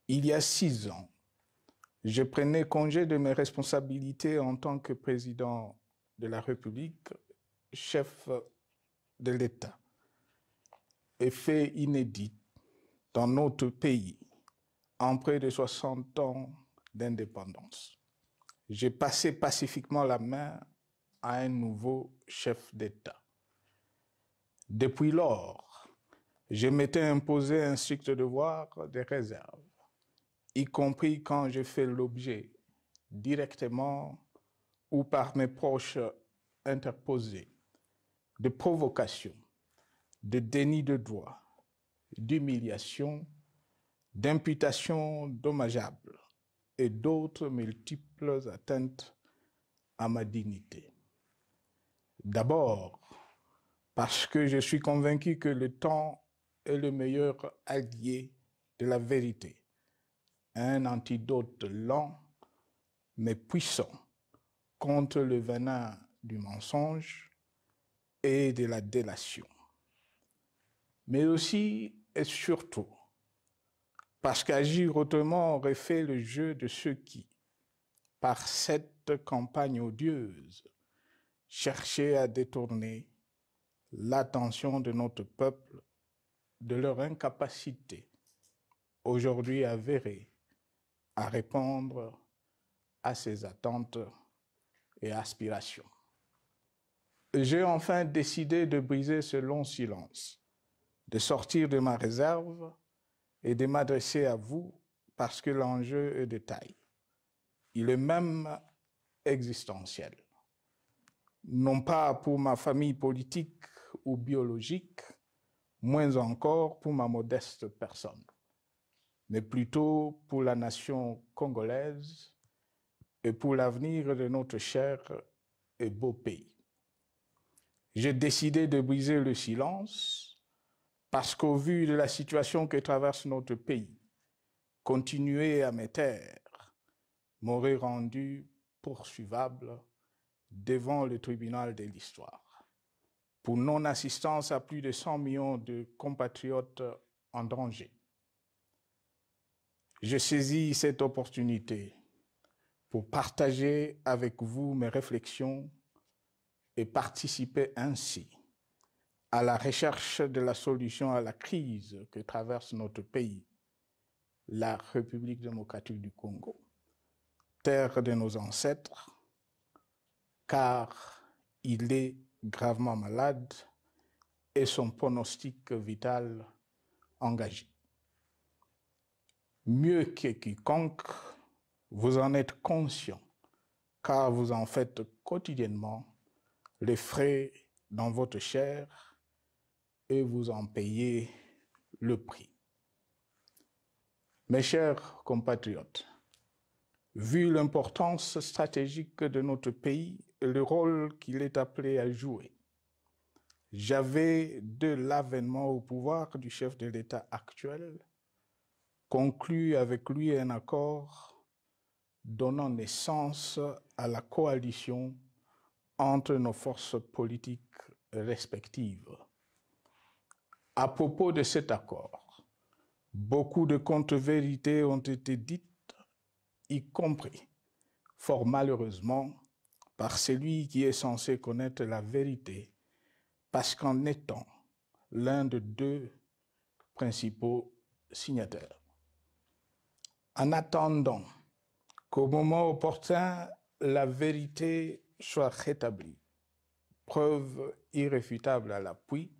Il y a 6 ans, je prenais congé de mes responsabilités en tant que président de la République, chef de l'État. Et fait inédit dans notre pays, en près de 60 ans d'indépendance. J'ai passé pacifiquement la main à un nouveau chef d'État. Depuis lors, je m'étais imposé un strict devoir de réserve, y compris quand j'ai fait l'objet, directement ou par mes proches interposés, de provocations, de déni de droit, d'humiliation, d'imputations dommageables et d'autres multiples atteintes à ma dignité. D'abord, parce que je suis convaincu que le temps est le meilleur allié de la vérité, un antidote lent mais puissant contre le venin du mensonge et de la délation. Mais aussi et surtout, parce qu'agir autrement aurait fait le jeu de ceux qui, par cette campagne odieuse, cherchaient à détourner l'attention de notre peuple de leur incapacité, aujourd'hui avérée, à répondre à ses attentes et aspirations. J'ai enfin décidé de briser ce long silence, de sortir de ma réserve et de m'adresser à vous parce que l'enjeu est de taille. Il est même existentiel. Non pas pour ma famille politique ou biologique, moins encore pour ma modeste personne, mais plutôt pour la nation congolaise et pour l'avenir de notre cher et beau pays. J'ai décidé de briser le silence parce qu'au vu de la situation que traverse notre pays, continuer à me taire m'aurait rendu poursuivable devant le tribunal de l'histoire pour non-assistance à plus de 100 millions de compatriotes en danger. Je saisis cette opportunité pour partager avec vous mes réflexions et participer ainsi à la recherche de la solution à la crise que traverse notre pays, la République démocratique du Congo, terre de nos ancêtres, car il est gravement malade et son pronostic vital engagé. Mieux que quiconque, vous en êtes conscient, car vous en faites quotidiennement les frais dans votre chair et vous en payez le prix. Mes chers compatriotes, vu l'importance stratégique de notre pays et le rôle qu'il est appelé à jouer, j'avais, de l'avènement au pouvoir du chef de l'État actuel, conclu avec lui un accord donnant naissance à la coalition entre nos forces politiques respectives. À propos de cet accord, beaucoup de contre-vérités ont été dites, y compris, fort malheureusement, par celui qui est censé connaître la vérité, parce qu'en étant l'un de deux principaux signataires. En attendant qu'au moment opportun, la vérité soit rétablie, preuve irréfutable à l'appui,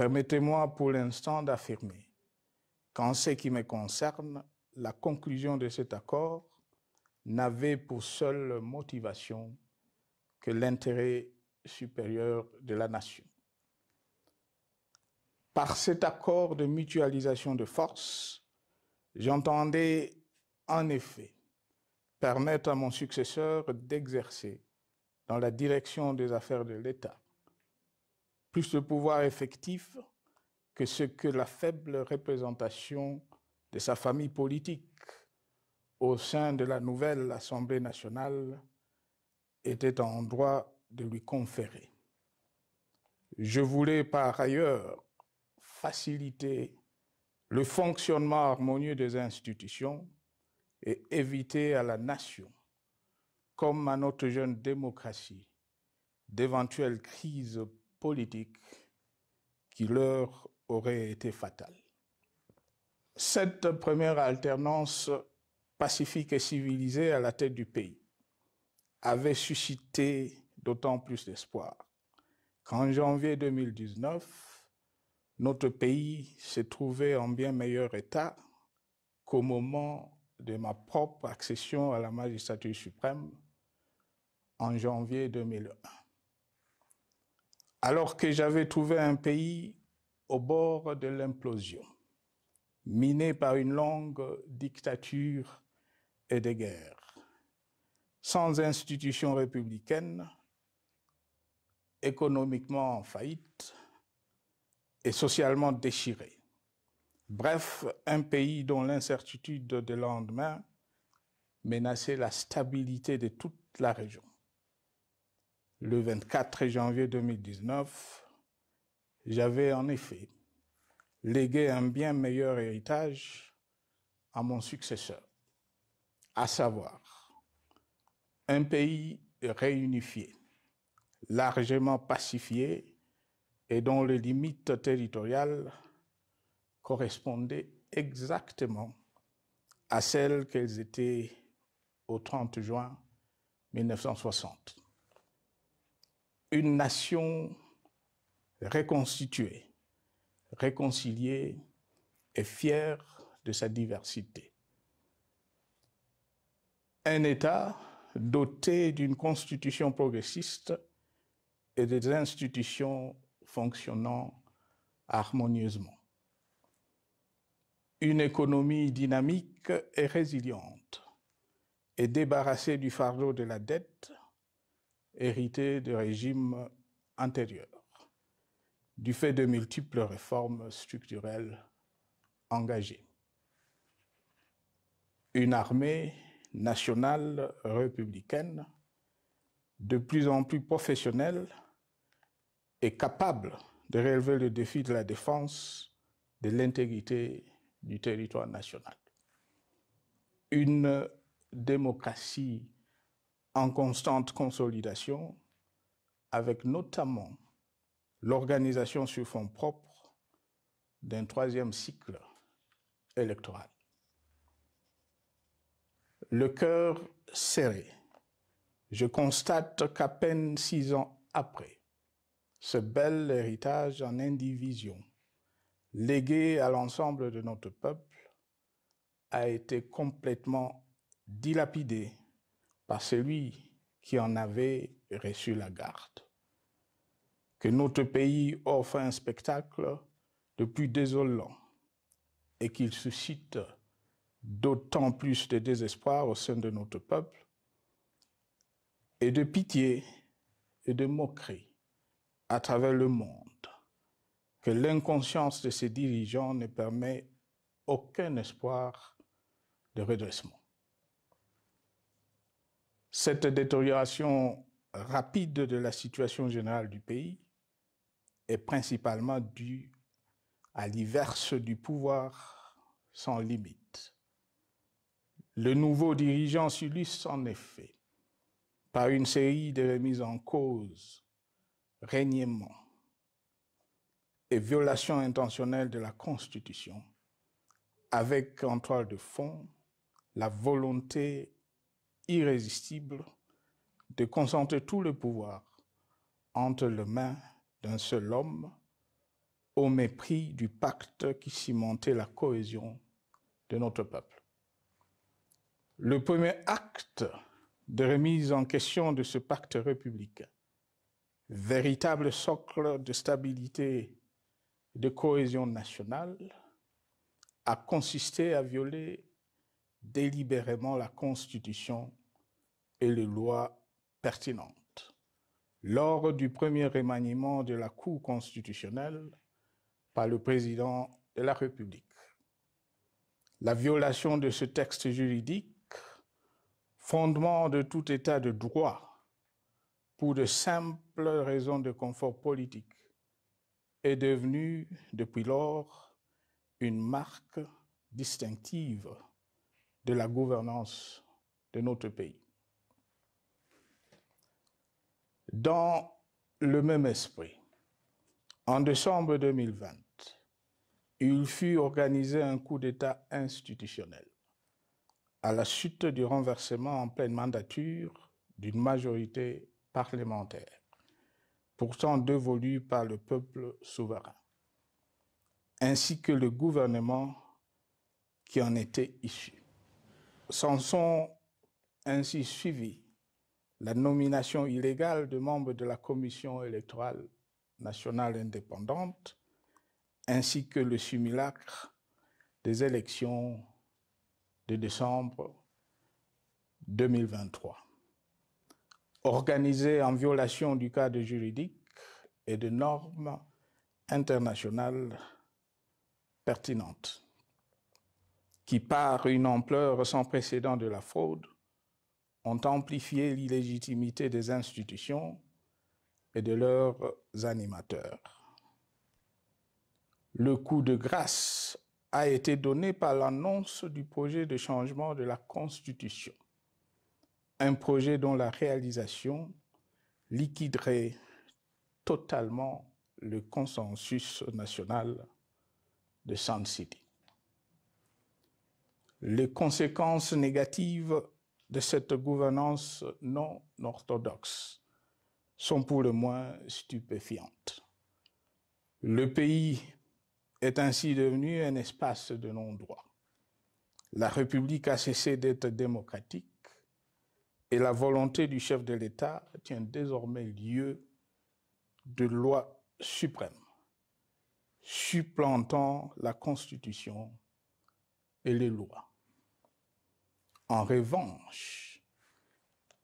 permettez-moi pour l'instant d'affirmer qu'en ce qui me concerne, la conclusion de cet accord n'avait pour seule motivation que l'intérêt supérieur de la nation. Par cet accord de mutualisation de forces, j'entendais en effet permettre à mon successeur d'exercer dans la direction des affaires de l'État plus de pouvoir effectif que ce que la faible représentation de sa famille politique au sein de la nouvelle Assemblée nationale était en droit de lui conférer. Je voulais par ailleurs faciliter le fonctionnement harmonieux des institutions et éviter à la nation, comme à notre jeune démocratie, d'éventuelles crises politiques qui leur auraient été fatales. Cette première alternance pacifique et civilisée à la tête du pays avait suscité d'autant plus d'espoir qu'en janvier 2019, notre pays s'est trouvé en bien meilleur état qu'au moment de ma propre accession à la magistrature suprême en janvier 2001. Alors que j'avais trouvé un pays au bord de l'implosion, miné par une longue dictature et des guerres, sans institutions républicaines, économiquement en faillite et socialement déchiré. Bref, un pays dont l'incertitude de lendemain menaçait la stabilité de toute la région. Le 24 janvier 2019, j'avais en effet légué un bien meilleur héritage à mon successeur, à savoir un pays réunifié, largement pacifié et dont les limites territoriales correspondaient exactement à celles qu'elles étaient au 30 juin 1960. Une nation reconstituée, réconciliée et fière de sa diversité. Un État doté d'une constitution progressiste et des institutions fonctionnant harmonieusement. Une économie dynamique et résiliente et débarrassée du fardeau de la dette héritée de régimes antérieurs, du fait de multiples réformes structurelles engagées. Une armée nationale républicaine de plus en plus professionnelle et capable de relever le défi de la défense de l'intégrité du territoire national. Une démocratie en constante consolidation, avec notamment l'organisation sur fonds propres d'un troisième cycle électoral. Le cœur serré, je constate qu'à peine 6 ans après, ce bel héritage en indivision, légué à l'ensemble de notre peuple, a été complètement dilapidé par celui qui en avait reçu la garde. Que notre pays offre un spectacle de plus désolant et qu'il suscite d'autant plus de désespoir au sein de notre peuple et de pitié et de moquerie à travers le monde, que l'inconscience de ses dirigeants ne permet aucun espoir de redressement. Cette détérioration rapide de la situation générale du pays est principalement due à l'iverse du pouvoir sans limite. Le nouveau dirigeant s'illustre en effet par une série de remises en cause, reniements et violations intentionnelles de la Constitution, avec en toile de fond la volonté irrésistible de concentrer tout le pouvoir entre les mains d'un seul homme, au mépris du pacte qui cimentait la cohésion de notre peuple. Le premier acte de remise en question de ce pacte républicain, véritable socle de stabilité et de cohésion nationale, a consisté à violer délibérément la Constitution et les lois pertinentes lors du premier remaniement de la Cour constitutionnelle par le président de la République. La violation de ce texte juridique, fondement de tout état de droit, pour de simples raisons de confort politique, est devenue, depuis lors, une marque distinctive de la gouvernance de notre pays. Dans le même esprit, en décembre 2020, il fut organisé un coup d'État institutionnel à la suite du renversement en pleine mandature d'une majorité parlementaire, pourtant dévolue par le peuple souverain, ainsi que le gouvernement qui en était issu. S'en sont ainsi suivis la nomination illégale de membres de la Commission électorale nationale indépendante, ainsi que le simulacre des élections de décembre 2023, organisées en violation du cadre juridique et de normes internationales pertinentes, qui, par une ampleur sans précédent de la fraude, ont amplifié l'illégitimité des institutions et de leurs animateurs. Le coup de grâce a été donné par l'annonce du projet de changement de la Constitution, un projet dont la réalisation liquiderait totalement le consensus national de Sun City. Les conséquences négatives de cette gouvernance non orthodoxe sont pour le moins stupéfiantes. Le pays est ainsi devenu un espace de non-droit. La République a cessé d'être démocratique et la volonté du chef de l'État tient désormais lieu de loi suprême, supplantant la Constitution et les lois. En revanche,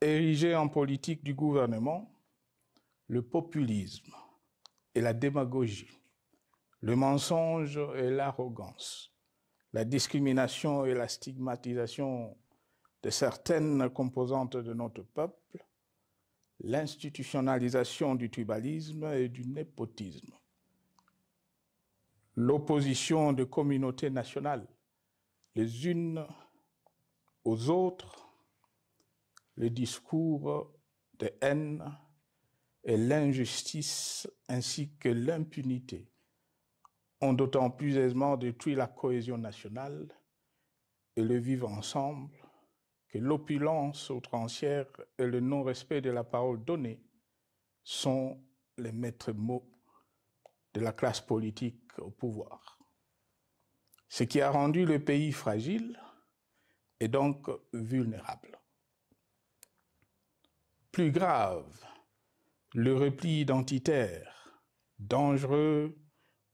érigé en politique du gouvernement, le populisme et la démagogie, le mensonge et l'arrogance, la discrimination et la stigmatisation de certaines composantes de notre peuple, l'institutionnalisation du tribalisme et du népotisme, l'opposition de communautés nationales les unes aux autres, le discours de haine et l'injustice ainsi que l'impunité ont d'autant plus aisément détruit la cohésion nationale et le vivre ensemble que l'opulence outrancière et le non-respect de la parole donnée sont les maîtres mots de la classe politique au pouvoir. Ce qui a rendu le pays fragile et donc vulnérable. Plus grave, le repli identitaire, dangereux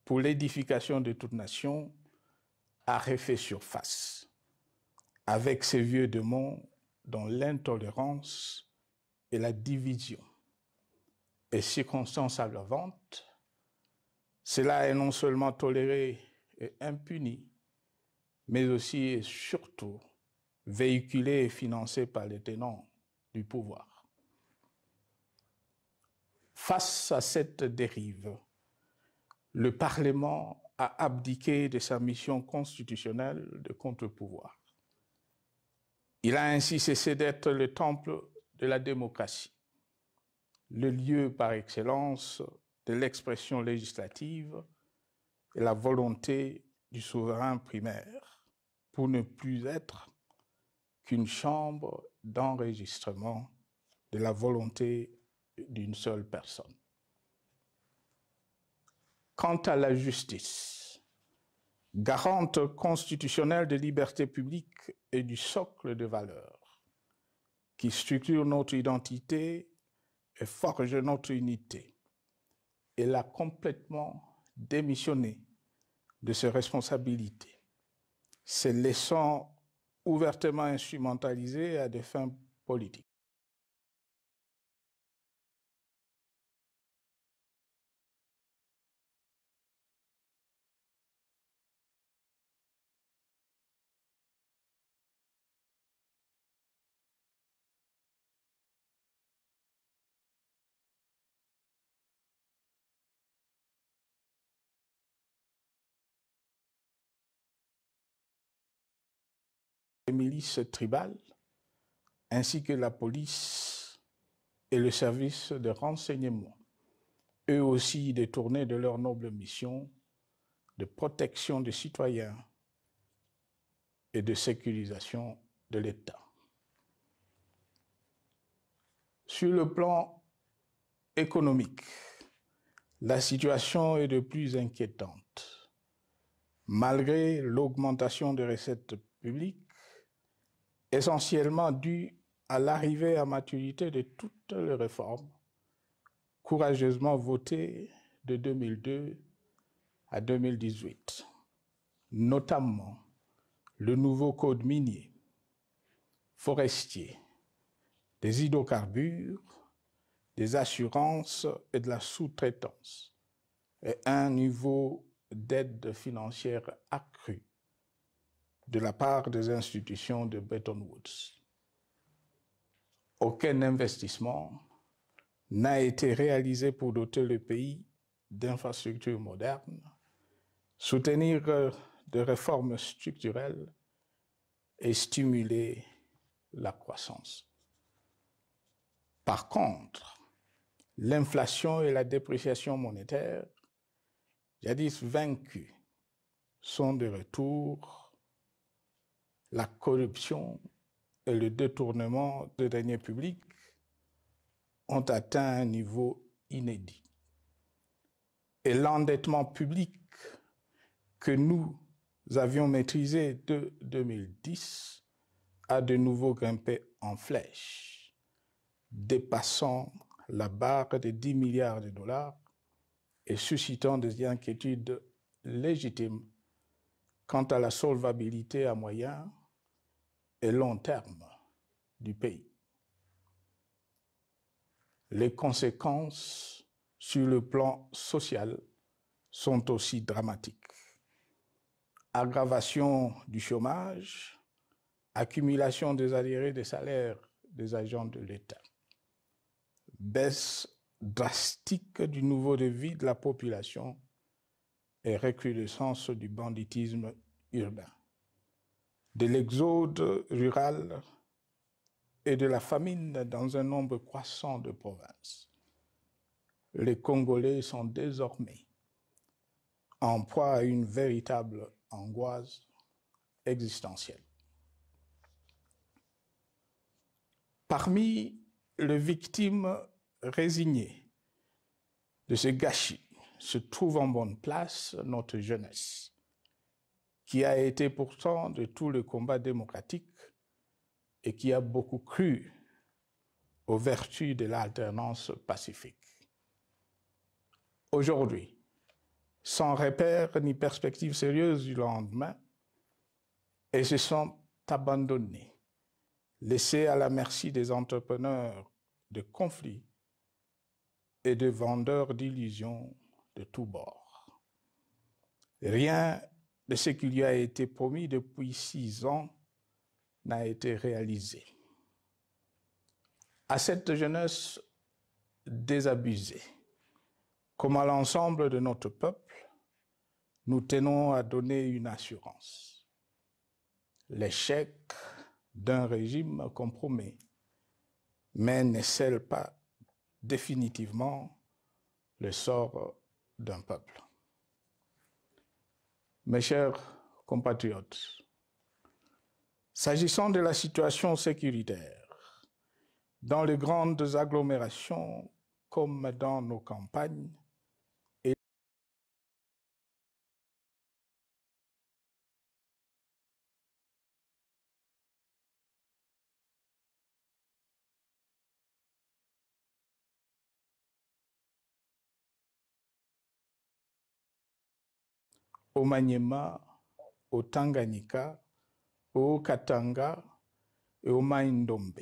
pour l'édification de toute nation, a refait surface, avec ses vieux démons dont l'intolérance et la division est circonstance aggravante. Cela est non seulement toléré et impuni, mais aussi et surtout véhiculé et financé par les tenants du pouvoir. Face à cette dérive, le Parlement a abdiqué de sa mission constitutionnelle de contre-pouvoir. Il a ainsi cessé d'être le temple de la démocratie, le lieu par excellence de l'expression législative et la volonté du souverain primaire, pour ne plus être qu'une chambre d'enregistrement de la volonté d'une seule personne. Quant à la justice, garante constitutionnelle des libertés publiques et du socle de valeurs qui structure notre identité et forge notre unité, elle a complètement démissionné de ses responsabilités, se laissant ouvertement instrumentalisée à des fins politiques. les milices tribales, ainsi que la police et le service de renseignement, eux aussi détournés de leur noble mission de protection des citoyens et de sécurisation de l'État. Sur le plan économique, la situation est de plus inquiétante. Malgré l'augmentation des recettes publiques, essentiellement due à l'arrivée à maturité de toutes les réformes courageusement votées de 2002 à 2018, notamment le nouveau code minier, forestier, des hydrocarbures, des assurances et de la sous-traitance, et un niveau d'aide financière accru de la part des institutions de Bretton Woods. Aucun investissement n'a été réalisé pour doter le pays d'infrastructures modernes, soutenir de réformes structurelles et stimuler la croissance. Par contre, l'inflation et la dépréciation monétaire, jadis vaincues, sont de retour. La corruption et le détournement de deniers publics ont atteint un niveau inédit. Et l'endettement public que nous avions maîtrisé de 2010 a de nouveau grimpé en flèche, dépassant la barre des 10 milliards de dollars et suscitant des inquiétudes légitimes quant à la solvabilité à moyen et long terme du pays. Les conséquences sur le plan social sont aussi dramatiques. Aggravation du chômage, accumulation des arriérés des salaires des agents de l'État, baisse drastique du niveau de vie de la population et recrudescence du banditisme urbain, de l'exode rural et de la famine dans un nombre croissant de provinces. Les Congolais sont désormais en proie à une véritable angoisse existentielle. Parmi les victimes résignées de ce gâchis se trouve en bonne place notre jeunesse, qui a été pourtant de tout le combat démocratique et qui a beaucoup cru aux vertus de l'alternance pacifique. Aujourd'hui, sans repère ni perspective sérieuse du lendemain, et se sont abandonnés, laissés à la merci des entrepreneurs de conflits et de vendeurs d'illusions de tous bords. Rien de ce qui lui a été promis depuis 6 ans n'a été réalisé. À cette jeunesse désabusée, comme à l'ensemble de notre peuple, nous tenons à donner une assurance. L'échec d'un régime compromet, mais ne scelle pas définitivement le sort d'un peuple. Mes chers compatriotes, s'agissant de la situation sécuritaire, dans les grandes agglomérations comme dans nos campagnes, au Maniema, au Tanganyika, au Katanga et au Maïndombe,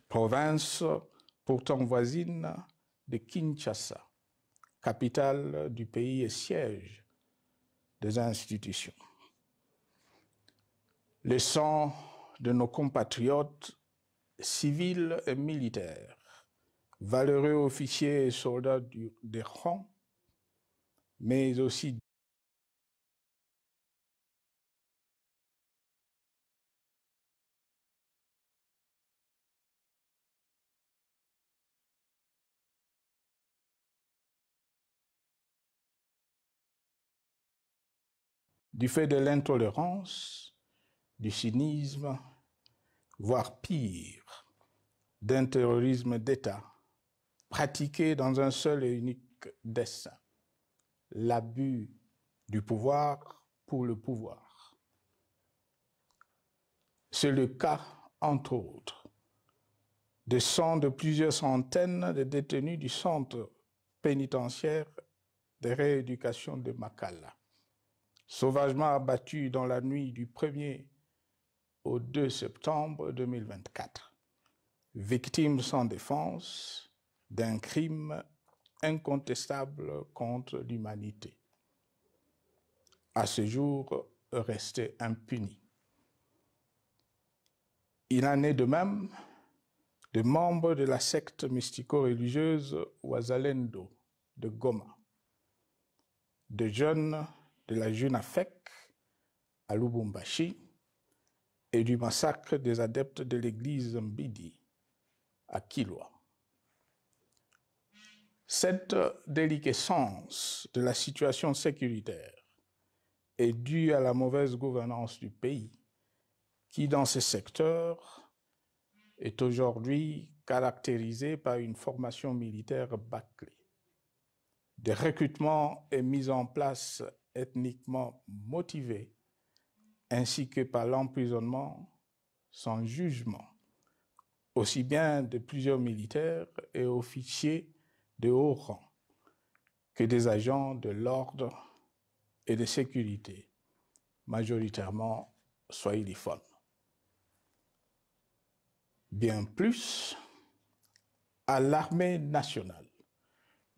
province pourtant voisine de Kinshasa, capitale du pays et siège des institutions. Le sang de nos compatriotes civils et militaires, valeureux officiers et soldats des rangs, mais aussi du fait de l'intolérance, du cynisme, voire pire, d'un terrorisme d'État pratiqué dans un seul et unique dessein, l'abus du pouvoir pour le pouvoir. C'est le cas, entre autres, de plusieurs centaines de détenus du centre pénitentiaire de rééducation de Makala, sauvagement abattus dans la nuit du 1er au 2 septembre 2024, victimes sans défense d'un crime incontestable contre l'humanité, à ce jour resté impuni. Il en est de même de membres de la secte mystico-religieuse Wazalendo de Goma, de jeunes de la Junafek à Lubumbashi et du massacre des adeptes de l'église Mbidi à Kilwa. Cette déliquescence de la situation sécuritaire est due à la mauvaise gouvernance du pays qui, dans ce secteur, est aujourd'hui caractérisé par une formation militaire bâclée, des recrutements et mises en place ethniquement motivés, ainsi que par l'emprisonnement sans jugement, aussi bien de plusieurs militaires et officiers de haut rang que des agents de l'ordre et de sécurité, majoritairement swahiliphones. Bien plus, à l'armée nationale,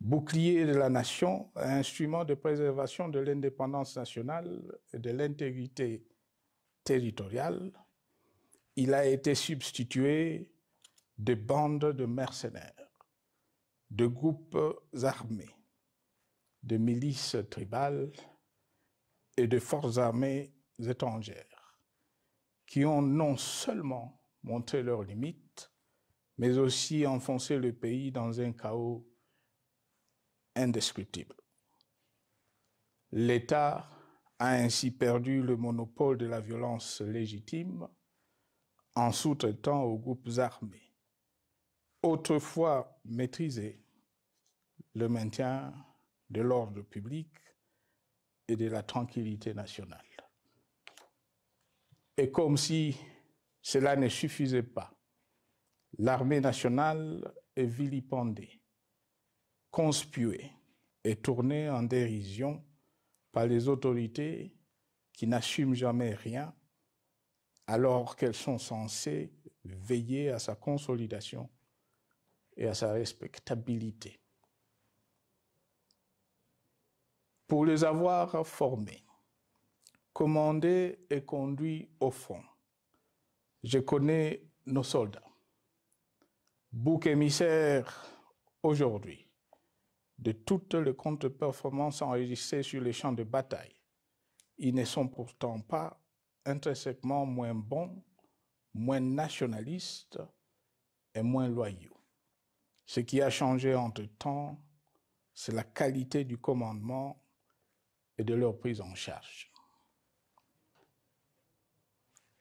bouclier de la nation, instrument de préservation de l'indépendance nationale et de l'intégrité territoriale, il a été substitué de bandes de mercenaires, de groupes armés, de milices tribales et de forces armées étrangères qui ont non seulement montré leurs limites, mais aussi enfoncé le pays dans un chaos indescriptible. L'État a ainsi perdu le monopole de la violence légitime en sous-traitant aux groupes armés, autrefois maîtrisés, le maintien de l'ordre public et de la tranquillité nationale. Et comme si cela ne suffisait pas, l'armée nationale est vilipendée, conspuée et tournée en dérision par les autorités qui n'assument jamais rien alors qu'elles sont censées veiller à sa consolidation et à sa respectabilité. Pour les avoir formés, commandés et conduits au front, je connais nos soldats, boucs émissaires aujourd'hui de toutes les contre-performances enregistrées sur les champs de bataille. Ils ne sont pourtant pas intrinsèquement moins bons, moins nationalistes et moins loyaux. Ce qui a changé entre-temps, c'est la qualité du commandement et de leur prise en charge.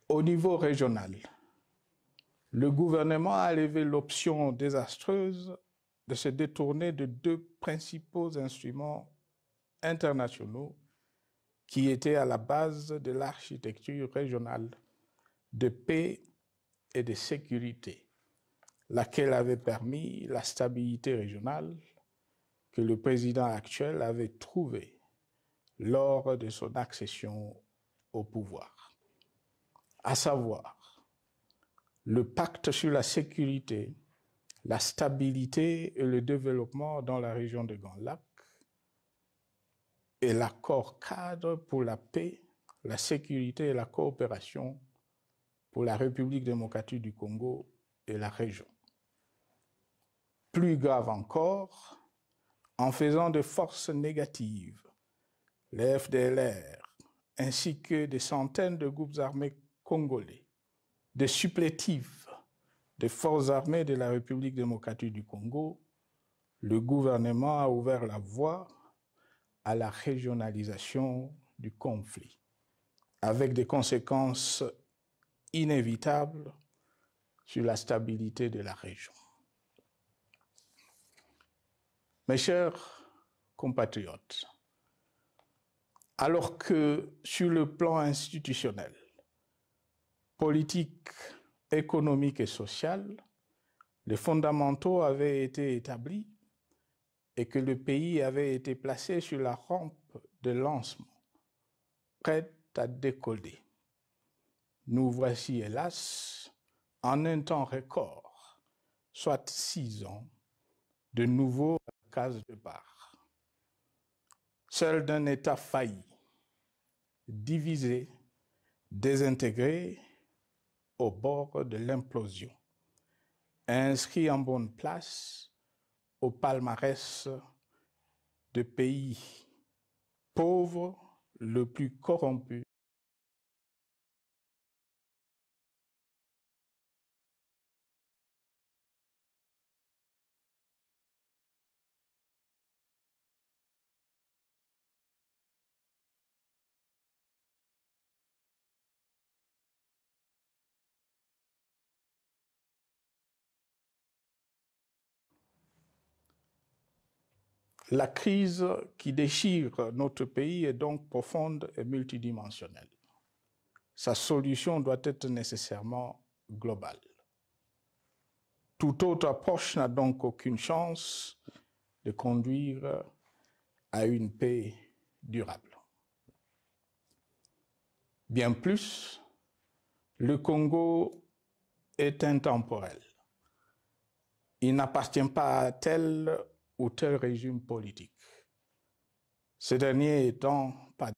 Au niveau régional, le gouvernement a levé l'option désastreuse de se détourner de deux principaux instruments internationaux qui étaient à la base de l'architecture régionale de paix et de sécurité, laquelle avait permis la stabilité régionale que le président actuel avait trouvée lors de son accession au pouvoir, à savoir le pacte sur la sécurité, la stabilité et le développement dans la région de Grand Lac et l'accord cadre pour la paix, la sécurité et la coopération pour la République démocratique du Congo et la région. Plus grave encore, en faisant de forces négatives, les FDLR, ainsi que des centaines de groupes armés congolais, des supplétifs des forces armées de la République démocratique du Congo, le gouvernement a ouvert la voie à la régionalisation du conflit. avec des conséquences inévitables sur la stabilité de la région. Mes chers compatriotes, alors que sur le plan institutionnel, politique, économique et social, les fondamentaux avaient été établis et que le pays avait été placé sur la rampe de lancement, prêt à décoller. Nous voici, hélas, en un temps record, soit 6 ans, de nouveau à la case départ. Seul d'un État failli, divisé, désintégré, au bord de l'implosion, inscrit en bonne place au palmarès de pays pauvres le plus corrompu. La crise qui déchire notre pays est donc profonde et multidimensionnelle. Sa solution doit être nécessairement globale. Toute autre approche n'a donc aucune chance de conduire à une paix durable. Bien plus, le Congo est intemporel. Il n'appartient pas à tel ou tel régime politique. Ce dernier étant pas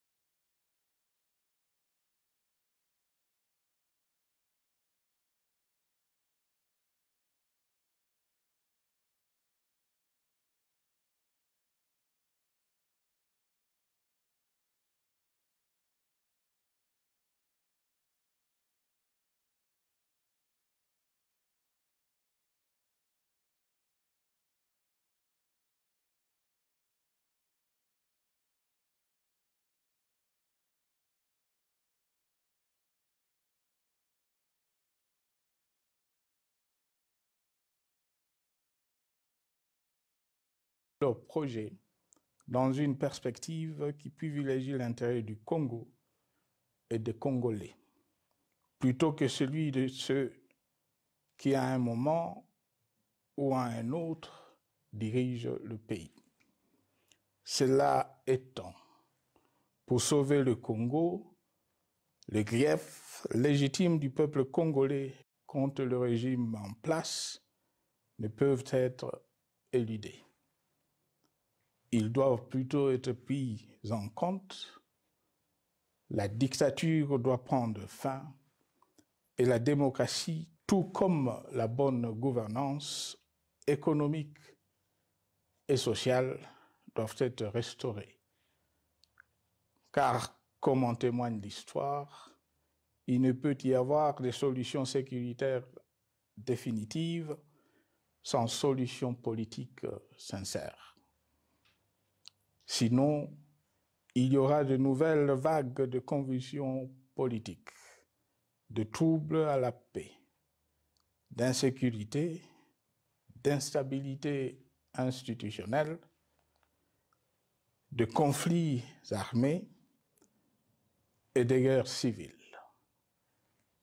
leur projet dans une perspective qui privilégie l'intérêt du Congo et des Congolais, plutôt que celui de ceux qui, à un moment ou à un autre, dirigent le pays. Cela étant, pour sauver le Congo, les griefs légitimes du peuple congolais contre le régime en place ne peuvent être éludés. Ils doivent plutôt être pris en compte. La dictature doit prendre fin et la démocratie, tout comme la bonne gouvernance économique et sociale, doivent être restaurées. Car, comme en témoigne l'histoire, il ne peut y avoir de solutions sécuritaires définitives sans solution politique sincère. Sinon, il y aura de nouvelles vagues de convulsions politiques, de troubles à la paix, d'insécurité, d'instabilité institutionnelle, de conflits armés et de guerres civiles.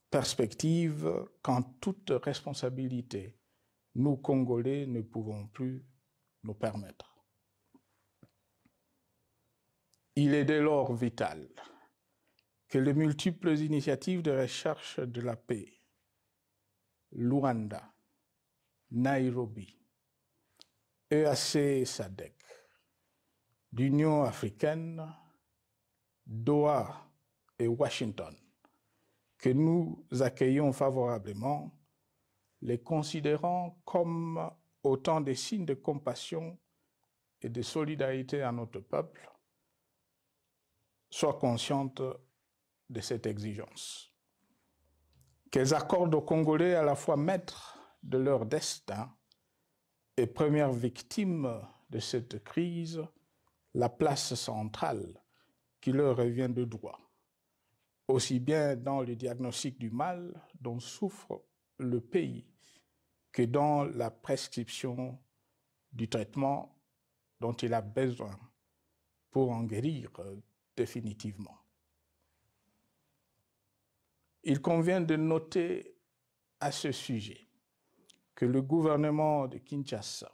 Perspective qu'en toute responsabilité, nous, Congolais, ne pouvons plus nous permettre. Il est dès lors vital que les multiples initiatives de recherche de la paix, Luanda, Nairobi, EAC SADC, l'Union africaine, Doha et Washington, que nous accueillons favorablement, les considérant comme autant de signes de compassion et de solidarité à notre peuple, soient conscientes de cette exigence. Qu'elles accordent aux Congolais à la fois maîtres de leur destin et premières victimes de cette crise la place centrale qui leur revient de droit. aussi bien dans le diagnostic du mal dont souffre le pays que dans la prescription du traitement dont il a besoin pour en guérir définitivement. Il convient de noter à ce sujet que le gouvernement de Kinshasa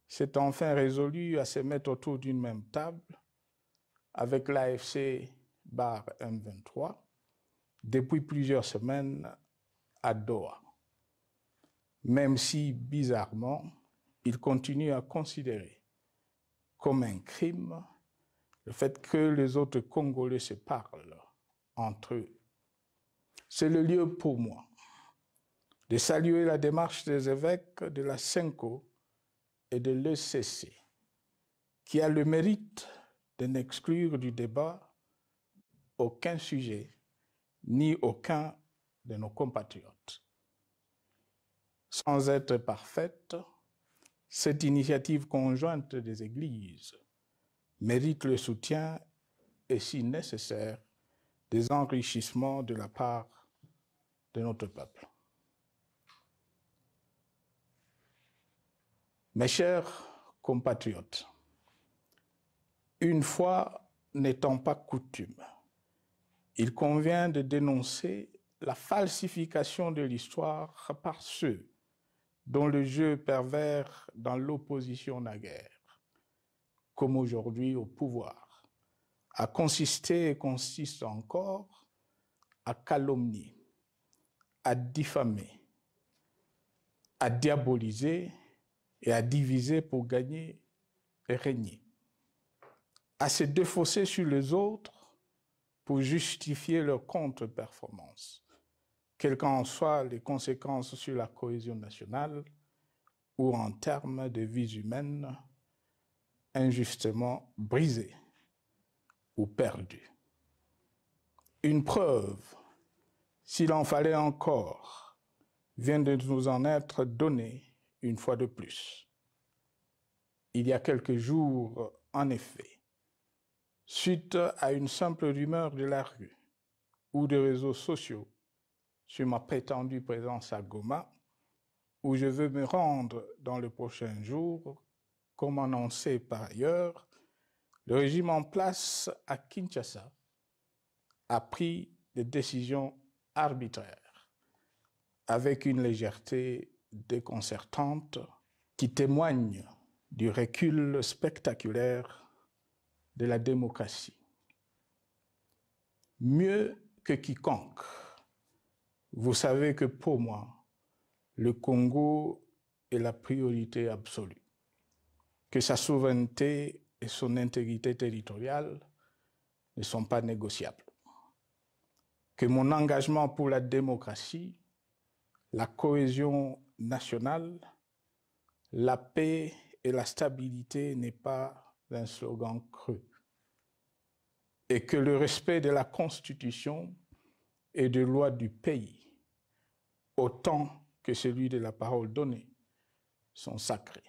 s'est enfin résolu à se mettre autour d'une même table avec l'AFC M23 depuis plusieurs semaines à Doha, même si, bizarrement, il continue à considérer comme un crime le fait que les autres Congolais se parlent entre eux. C'est le lieu pour moi de saluer la démarche des évêques de la CENCO et de l'ECC, qui a le mérite de n'exclure du débat aucun sujet ni aucun de nos compatriotes. Sans être parfaite, cette initiative conjointe des Églises mérite le soutien et, si nécessaire, des enrichissements de la part de notre peuple. Mes chers compatriotes, une fois n'étant pas coutume, il convient de dénoncer la falsification de l'histoire par ceux dont le jeu pervers dans l'opposition naguère, comme aujourd'hui au pouvoir, a consisté et consiste encore à calomnier, à diffamer, à diaboliser et à diviser pour gagner et régner, à se défausser sur les autres pour justifier leur contre-performance, quelles qu'en soient les conséquences sur la cohésion nationale ou en termes de vies humaines injustement brisées ou perdues. Une preuve, s'il en fallait encore, vient de nous en être donnée une fois de plus. Il y a quelques jours, en effet, suite à une simple rumeur de la rue ou des réseaux sociaux sur ma prétendue présence à Goma, où je veux me rendre dans les prochains jours, comme annoncé par ailleurs, le régime en place à Kinshasa a pris des décisions arbitraires, avec une légèreté déconcertante qui témoigne du recul spectaculaire de la démocratie. Mieux que quiconque, vous savez que pour moi, le Congo est la priorité absolue, que sa souveraineté et son intégrité territoriale ne sont pas négociables, que mon engagement pour la démocratie, la cohésion nationale, la paix et la stabilité n'est pas un slogan creux, et que le respect de la Constitution et des lois du pays, autant que celui de la parole donnée, sont sacrés.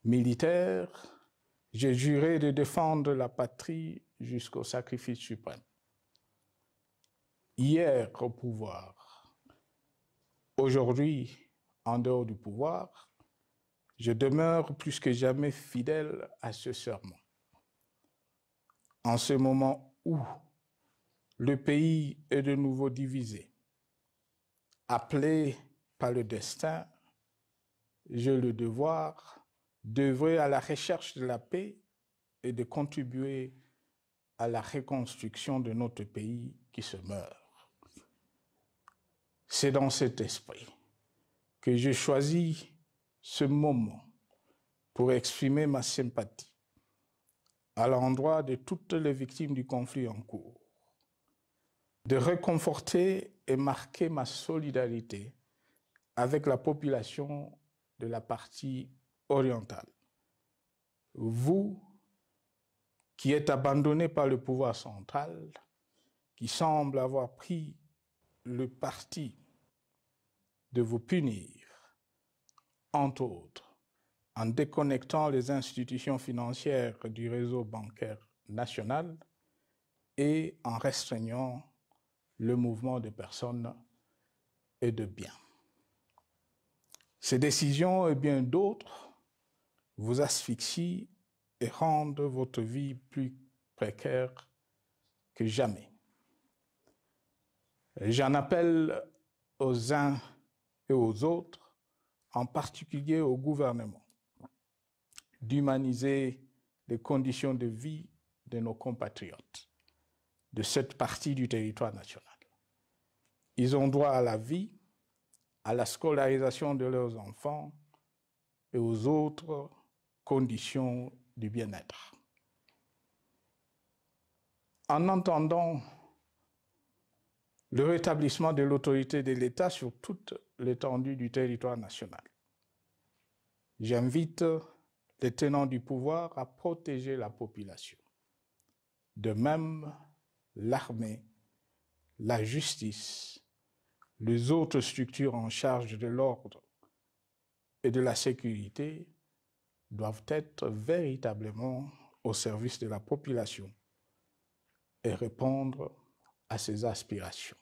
Militaire, j'ai juré de défendre la patrie jusqu'au sacrifice suprême. Hier au pouvoir, aujourd'hui en dehors du pouvoir, je demeure plus que jamais fidèle à ce serment. En ce moment où le pays est de nouveau divisé, appelé par le destin, j'ai le devoir d'œuvrer à la recherche de la paix et de contribuer à la reconstruction de notre pays qui se meurt. C'est dans cet esprit que j'ai choisi ce moment pour exprimer ma sympathie à l'endroit de toutes les victimes du conflit en cours, de réconforter et marquer ma solidarité avec la population de la partie orientale. Vous, qui êtes abandonnés par le pouvoir central, qui semble avoir pris le parti de vous punir, entre autres, en déconnectant les institutions financières du réseau bancaire national, et en restreignant le mouvement de personnes et de biens. Ces décisions et bien d'autres vous asphyxient et rendent votre vie plus précaire que jamais. J'en appelle aux uns et aux autres, en particulier au gouvernement, d'humaniser les conditions de vie de nos compatriotes de cette partie du territoire national. Ils ont droit à la vie, à la scolarisation de leurs enfants et aux autres conditions du bien-être. En entendant le rétablissement de l'autorité de l'État sur toute l'étendue du territoire national, j'invite les tenants du pouvoir à protéger la population. De même, l'armée, la justice, les autres structures en charge de l'ordre et de la sécurité doivent être véritablement au service de la population et répondre à ses aspirations.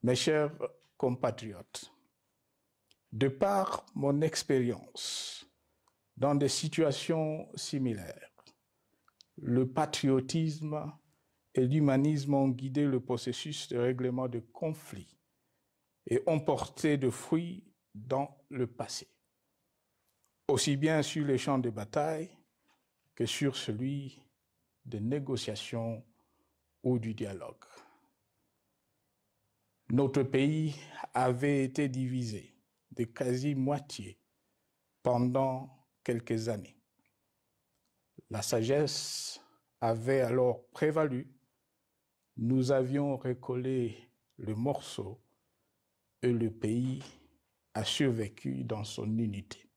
Mes chers compatriotes, de par mon expérience dans des situations similaires, le patriotisme et l'humanisme ont guidé le processus de règlement de conflits et ont porté de fruits dans le passé, aussi bien sur les champs de bataille que sur celui de négociation ou du dialogue. Notre pays avait été divisé de quasi-moitié pendant quelques années. La sagesse avait alors prévalu. Nous avions recollé le morceau et le pays a survécu dans son unité.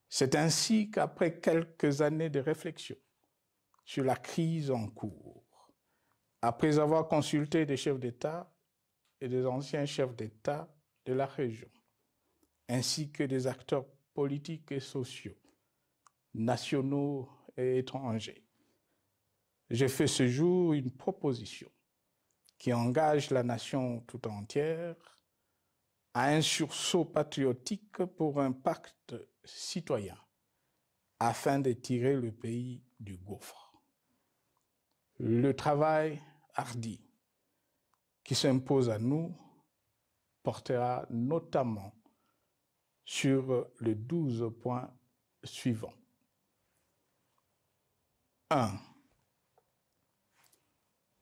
C'est ainsi qu'après quelques années de réflexion sur la crise en cours, après avoir consulté des chefs d'État et des anciens chefs d'État de la région, ainsi que des acteurs politiques et sociaux, nationaux et étrangers, j'ai fait ce jour une proposition qui engage la nation tout entière à un sursaut patriotique pour un pacte citoyen afin de tirer le pays du gouffre. Le travail hardi qui s'impose à nous portera notamment sur les 12 points suivants. 1.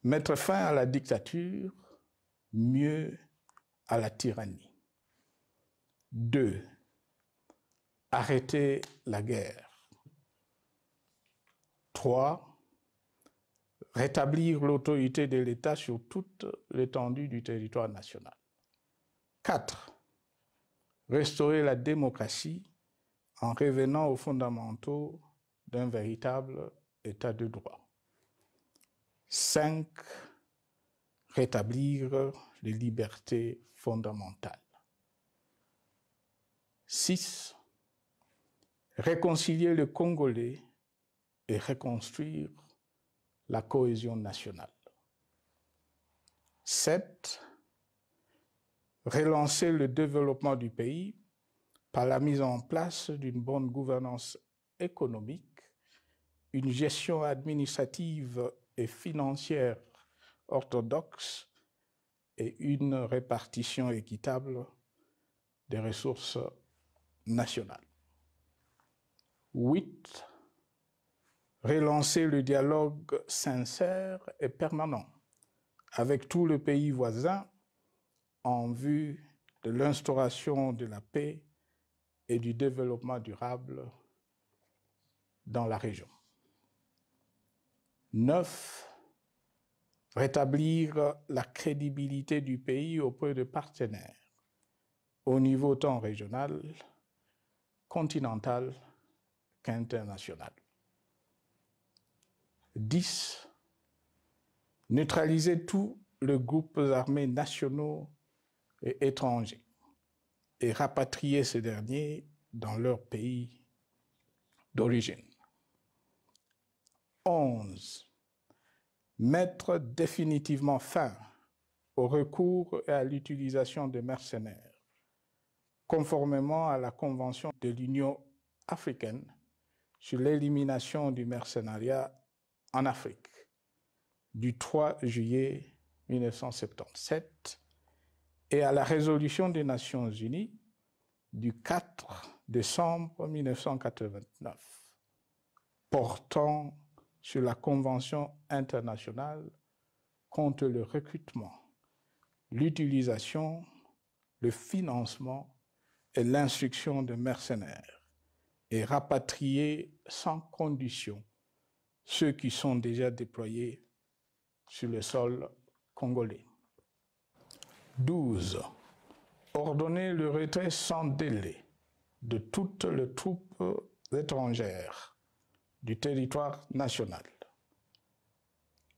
Mettre fin à la dictature, mieux à la tyrannie. 2. Arrêter la guerre. 3. Rétablir l'autorité de l'État sur toute l'étendue du territoire national. 4. Restaurer la démocratie en revenant aux fondamentaux d'un véritable État de droit. 5. Rétablir les libertés fondamentales. 6. Réconcilier le Congolais et reconstruire la cohésion nationale. 7. Relancer le développement du pays par la mise en place d'une bonne gouvernance économique, une gestion administrative et financière orthodoxe et une répartition équitable des ressources nationales. 8. Relancer le dialogue sincère et permanent avec tous les pays voisins en vue de l'instauration de la paix et du développement durable dans la région. 9. Rétablir la crédibilité du pays auprès de partenaires au niveau tant régional, continental qu'international. 10. Neutraliser tous les groupes armés nationaux et étrangers et rapatrier ces derniers dans leur pays d'origine. 11. Mettre définitivement fin au recours et à l'utilisation des mercenaires, conformément à la Convention de l'Union africaine sur l'élimination du mercenariat en Afrique du 3 juillet 1977 et à la résolution des Nations Unies du 4 décembre 1989 portant sur la Convention internationale contre le recrutement, l'utilisation, le financement et l'instruction de mercenaires et rapatrier sans condition ceux qui sont déjà déployés sur le sol congolais. 12. Ordonner le retrait sans délai de toutes les troupes étrangères du territoire national.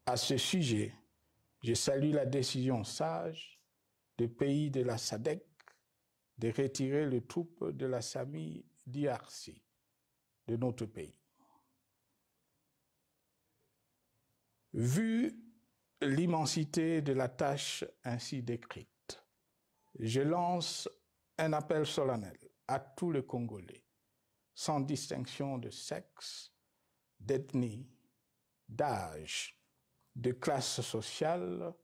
À ce sujet, je salue la décision sage des pays de la SADC de retirer les troupes de la SAMI DRC de notre pays. Vu l'immensité de la tâche ainsi décrite, je lance un appel solennel à tous les Congolais, sans distinction de sexe, d'ethnie, d'âge, de classe sociale,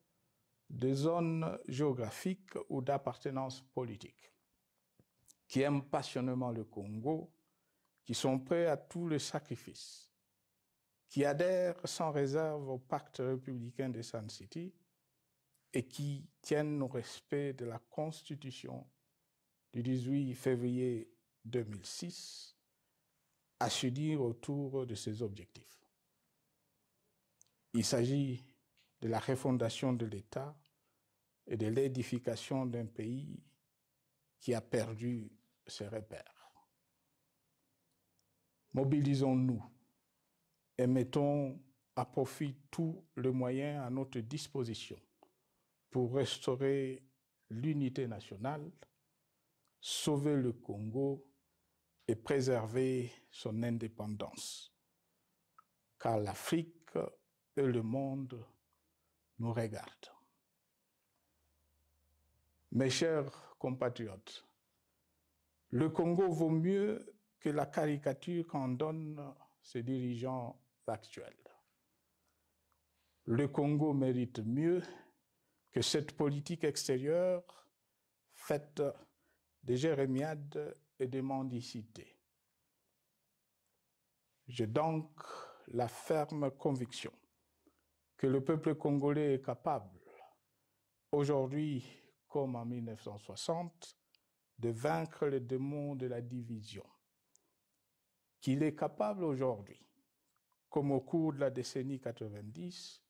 de zone géographique ou d'appartenance politique, qui aiment passionnément le Congo, qui sont prêts à tous les sacrifices, qui adhèrent sans réserve au pacte républicain de Sun City et qui tiennent au respect de la Constitution du 18 février 2006 à s'unir autour de ces objectifs. Il s'agit de la refondation de l'État et de l'édification d'un pays qui a perdu ses repères. Mobilisons-nous et mettons à profit tous les moyens à notre disposition pour restaurer l'unité nationale, sauver le Congo et préserver son indépendance. Car l'Afrique et le monde nous regardent. Mes chers compatriotes, le Congo vaut mieux que la caricature qu'en donnent ses dirigeants actuels. Le Congo mérite mieux que cette politique extérieure faite de jérémiades et de mendicité. J'ai donc la ferme conviction que le peuple congolais est capable, aujourd'hui comme en 1960, de vaincre le démon de la division, qu'il est capable aujourd'hui, comme au cours de la décennie 90,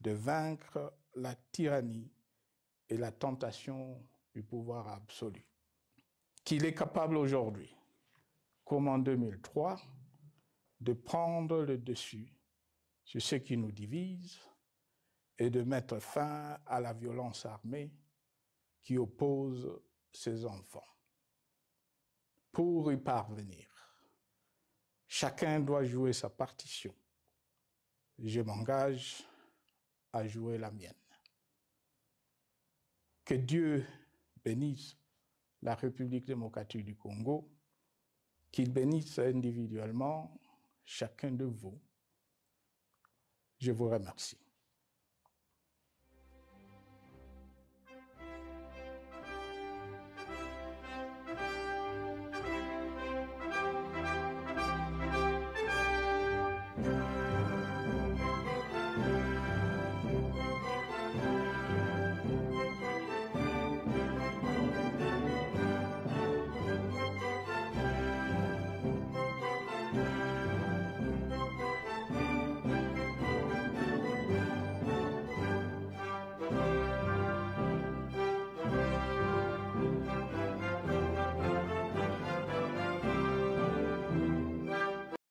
de vaincre la tyrannie et la tentation du pouvoir absolu, qu'il est capable aujourd'hui, comme en 2003, de prendre le dessus sur ce qui nous divise et de mettre fin à la violence armée qui oppose ses enfants. Pour y parvenir, chacun doit jouer sa partition. Je m'engage à jouer la mienne. Que Dieu bénisse la République démocratique du Congo, qu'il bénisse individuellement chacun de vous. Je vous remercie.